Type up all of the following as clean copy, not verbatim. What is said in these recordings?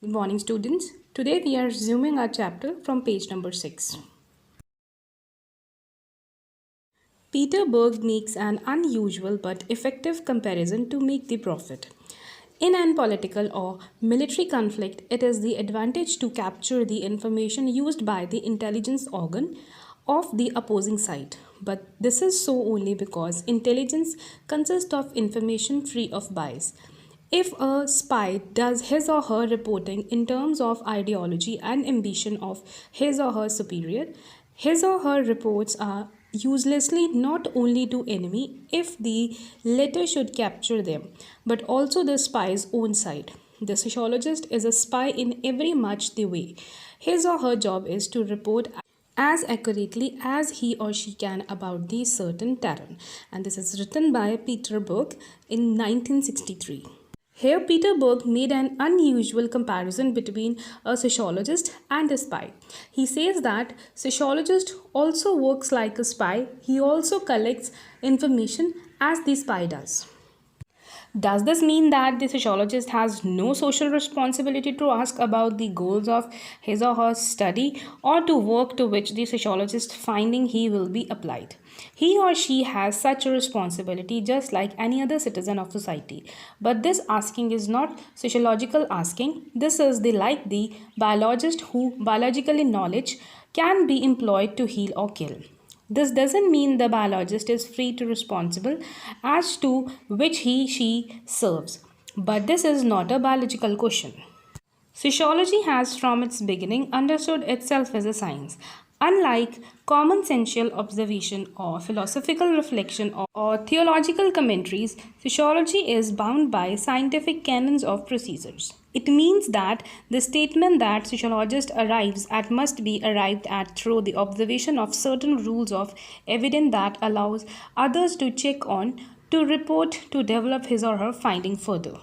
Good morning, students. Today we are resuming our chapter from page number 6. Peter Berg makes an unusual but effective comparison to make the profit. In an political or military conflict, it is the advantage to capture the information used by the intelligence organ of the opposing side. But this is so only because intelligence consists of information free of bias. If a spy does his or her reporting in terms of ideology and ambition of his or her superior, his or her reports are uselessly not only to enemy if the latter should capture them, but also the spy's own side. The sociologist is a spy in every much the way. His or her job is to report as accurately as he or she can about the certain terrain. And this is written by Peter Berg in 1963. Here, Peter Berg made an unusual comparison between a sociologist and a spy. He says that sociologist also works like a spy. He also collects information as the spy does. Does this mean that the sociologist has no social responsibility to ask about the goals of his or her study or to work to which the sociologist finding he will be applied? He or she has such a responsibility just like any other citizen of society. But this asking is not sociological asking. This is the like the biologist who biologically knowledge can be employed to heal or kill. This doesn't mean the biologist is free to responsible as to which he/she serves, but this is not a biological question. Sociology has from its beginning understood itself as a science. Unlike common sensual observation or philosophical reflection or theological commentaries, sociology is bound by scientific canons of procedures. It means that the statement that sociologist arrives at must be arrived at through the observation of certain rules of evidence that allows others to check on, to report, to develop his or her finding further.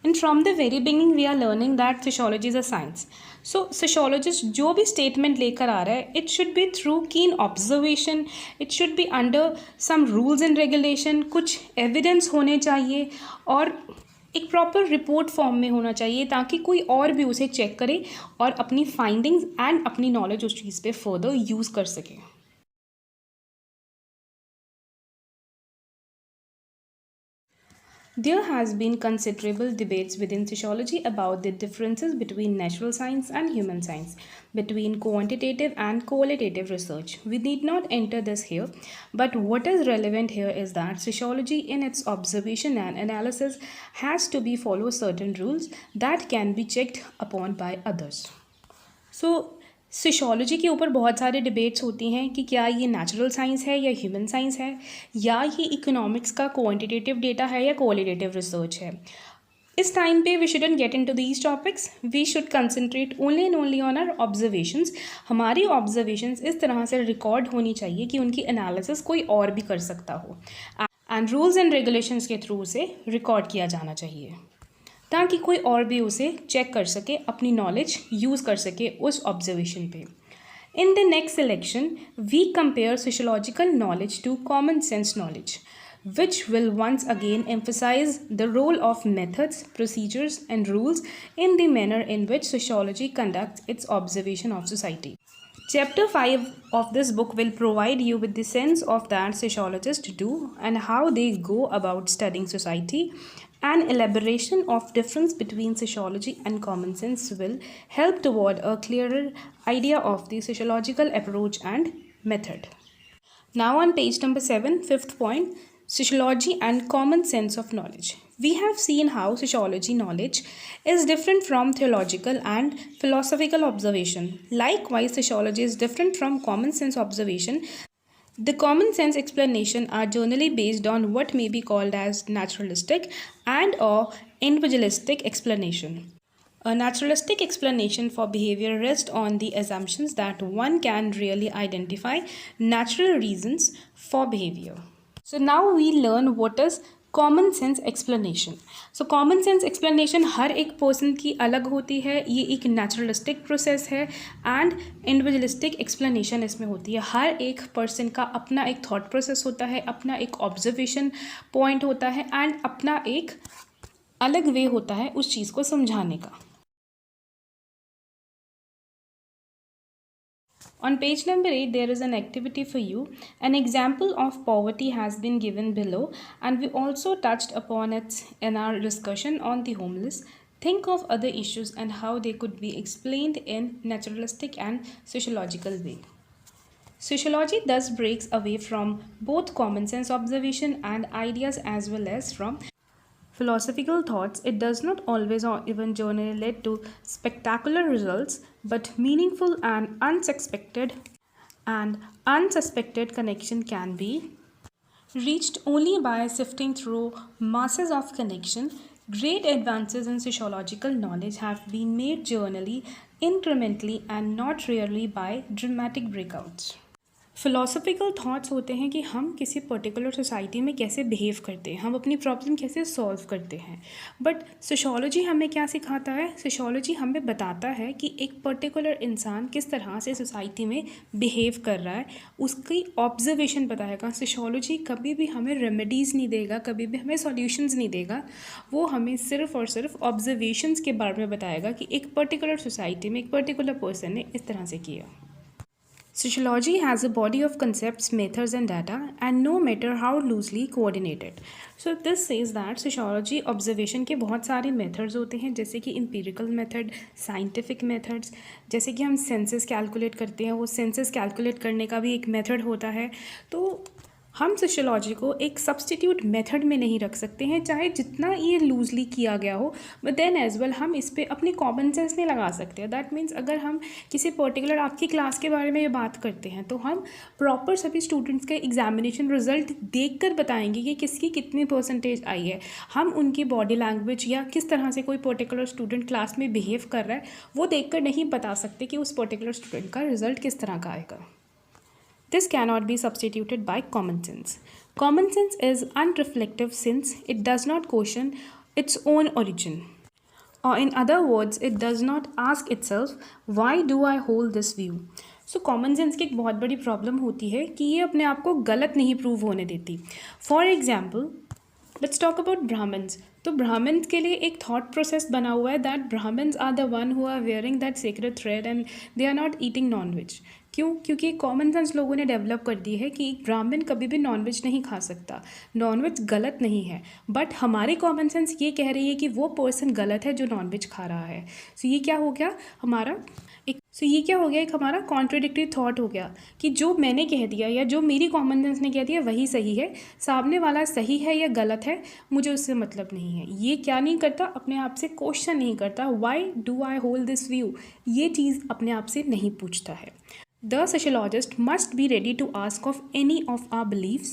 And from the very beginning we are learning that sociology is a science. So sociologist जो भी statement लेकर आ रहा है it should be through keen observation, it should be under some rules and regulation, कुछ evidence होने चाहिए और एक प्रॉपर रिपोर्ट फॉर्म में होना चाहिए ताकि कोई और भी उसे चेक करे और अपनी फाइंडिंग्स एंड अपनी नॉलेज उस चीज़ पे फर्दर यूज़ कर सके. There has been considerable debates within sociology about the differences between natural science and human science, between quantitative and qualitative research. We need not enter this here, but what is relevant here is that sociology in its observation and analysis has to be follow certain rules that can be checked upon by others. So sociology के ऊपर बहुत सारे debates होती हैं कि क्या ये natural science है या ह्यूमन साइंस है या ये इकोनॉमिक्स का क्वांटिटेटिव डेटा है या क्वालिटेटिव रिसर्च है. इस टाइम पे we shouldn't get into these topics. We should concentrate only and only on our observations. हमारी ऑब्जर्वेशंस इस तरह से रिकॉर्ड होनी चाहिए कि उनकी एनालिसिस कोई और भी कर सकता हो एंड रूल्स एंड रेगुलेशंस के थ्रू उसे रिकॉर्ड किया जाना चाहिए ताकि कोई और भी उसे चेक कर सके, अपनी नॉलेज यूज़ कर सके उस ऑब्जर्वेशन पे. In the next selection we compare sociological knowledge to common sense knowledge, which will once again emphasize the role of methods, procedures, and rules in the manner in which sociology conducts its observation of society. Chapter 5 of this book will provide you with the sense of that sociologists do and how they go about studying society. An elaboration of difference between sociology and common sense will help toward a clearer idea of the sociological approach and method. Now on page number 7, fifth point, sociology and common sense of knowledge. We have seen how sociology knowledge is different from theological and philosophical observation. Likewise, sociology is different from common sense observation. The common sense explanation are generally based on what may be called as naturalistic and or individualistic explanation. A naturalistic explanation for behavior rests on the assumptions that one can really identify natural reasons for behavior. So now we learn what is common sense explanation. So common sense explanation हर एक person की अलग होती है. ये एक naturalistic process है and individualistic explanation इसमें होती है. हर एक पर्सन का अपना एक थॉट प्रोसेस होता है, अपना एक ऑब्जर्वेशन पॉइंट होता है एंड अपना एक अलग वे होता है उस चीज़ को समझाने का. On page number 8, there is an activity for you. An example of poverty has been given below, and we also touched upon it in our discussion on the homeless. Think of other issues and how they could be explained in naturalistic and sociological way. Sociology thus breaks away from both common sense observation and ideas as well as from philosophical thoughts. It does not always or even generally lead to spectacular results, but meaningful and unsuspected connection can be reached only by sifting through masses of connection. Great advances in sociological knowledge have been made generally, incrementally, and not rarely by dramatic breakouts. Philosophical thoughts होते हैं कि हम किसी particular society में कैसे behave करते हैं, हम अपनी प्रॉब्लम कैसे सॉल्व करते हैं. बट सोशोलॉजी हमें क्या सिखाता है? सोशोलॉजी हमें बताता है कि एक पर्टिकुलर इंसान किस तरह से सोसाइटी में बिहेव कर रहा है, उसकी ऑब्जर्वेशन बताएगा. सोशोलॉजी कभी भी हमें रेमेडीज़ नहीं देगा, कभी भी हमें सॉल्यूशंस नहीं देगा. वो हमें सिर्फ और सिर्फ ऑब्जर्वेशंस के बारे में बताएगा कि एक पर्टिकुलर सोसाइटी में एक पर्टिकुलर पर्सन ने इस तरह से किया. Sociology has a body of concepts, methods and data, and no matter how loosely coordinated. So this says that sociology observation के बहुत सारे methods होते हैं, जैसे कि empirical method, scientific methods. जैसे कि हम census calculate करते हैं, वो census calculate करने का भी एक method होता है. तो हम सोशोलॉजी को एक सब्स्टिट्यूट मेथड में नहीं रख सकते हैं, चाहे जितना ये लूजली किया गया हो, बट देन एज वेल हम इस पर अपनी कॉमन सेंस नहीं लगा सकते. दैट मीन्स अगर हम किसी पर्टिकुलर आपकी क्लास के बारे में ये बात करते हैं तो हम प्रॉपर सभी स्टूडेंट्स के एग्जामिनेशन रिजल्ट देख कर बताएंगे कि किसकी कितनी परसेंटेज आई है. हम उनकी बॉडी लैंग्वेज या किस तरह से कोई पर्टिकुलर स्टूडेंट क्लास में बिहेव कर रहा है वो देख कर नहीं बता सकते कि उस पर्टिकुलर स्टूडेंट का रिजल्ट किस तरह का आएगा. This cannot be substituted by common sense. Common sense is unreflective since it does not question its own origin. Or in other words, it does not ask itself, why do I hold this view? So common sense की एक बहुत बड़ी problem होती है कि ये अपने आप को गलत नहीं प्रूव होने देती. For example, let's talk about Brahmins. तो ब्राह्मण्स के लिए एक थॉट प्रोसेस बना हुआ है that Brahmins are the one who are wearing that sacred thread and they are not eating non veg. क्यों? क्योंकि कॉमन सेंस लोगों ने डेवलप कर दी है कि एक ब्राह्मण कभी भी नॉनवेज नहीं खा सकता. नॉनवेज गलत नहीं है, बट हमारी कॉमन सेंस ये कह रही है कि वो पर्सन गलत है जो नॉनवेज खा रहा है. सो ये क्या हो गया एक हमारा कॉन्ट्रडिक्टरी थॉट हो गया कि जो मैंने कह दिया या जो मेरी कॉमन सेंस ने कह दिया वही सही है, सामने वाला सही है या गलत है मुझे उससे मतलब नहीं है. ये क्या नहीं करता? अपने आप से क्वेश्चन नहीं करता, why do I hold this view. ये चीज़ अपने आप से नहीं पूछता है. The sociologist must be ready to ask of any of our beliefs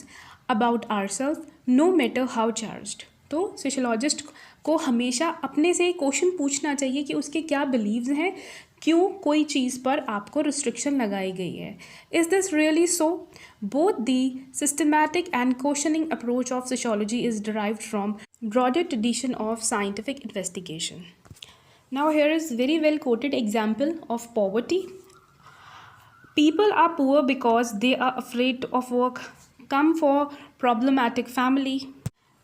about ourselves, no matter how charged. तो सोशोलॉजिस्ट को हमेशा अपने से क्वेश्चन पूछना चाहिए कि उसके क्या बिलीव्स हैं, क्यों कोई चीज़ पर आपको रिस्ट्रिक्शन लगाई गई है. Is this really so? Both the systematic and questioning approach of sociology is derived from broader tradition of scientific investigation. Now here is very well quoted example of poverty. People are poor because they are afraid of work, come for problematic family.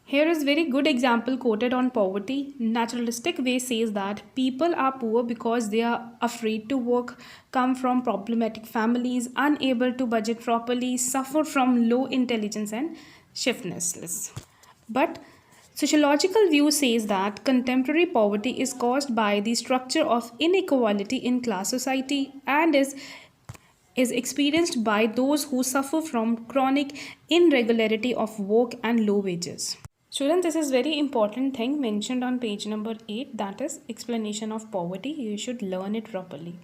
Here is very good example quoted on poverty. Naturalistic way says that people are poor because they are afraid to work, come from problematic families, unable to budget properly, suffer from low intelligence and shiftlessness. But sociological view says that contemporary poverty is caused by the structure of inequality in class society and is experienced by those who suffer from chronic irregularity of work and low wages. Students, this is very important thing mentioned on page number 8, that is explanation of poverty. You should learn it properly.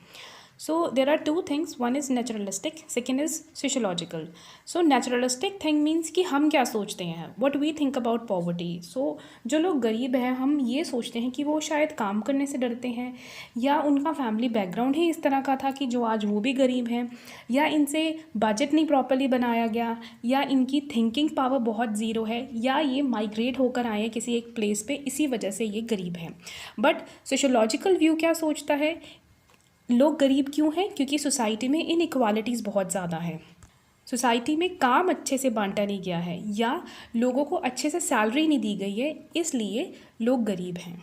So there are two things, one is naturalistic, second is sociological. So naturalistic thing means कि हम क्या सोचते हैं, what we think about poverty. So जो लोग गरीब हैं हम ये सोचते हैं कि वो शायद काम करने से डरते हैं, या उनका फैमिली बैकग्राउंड ही इस तरह का था कि जो आज वो भी गरीब हैं, या इनसे बजट नहीं प्रॉपरली बनाया गया, या इनकी थिंकिंग पावर बहुत ज़ीरो है, या ये माइग्रेट होकर आए किसी एक प्लेस पे इसी वजह से ये गरीब हैं. बट सोशोलॉजिकल व्यू क्या सोचता है? लोग गरीब क्यों हैं? क्योंकि सोसाइटी में इनइक्वालिटीज़ बहुत ज़्यादा है, सोसाइटी में काम अच्छे से बांटा नहीं गया है, या लोगों को अच्छे से सैलरी नहीं दी गई है, इसलिए लोग गरीब हैं.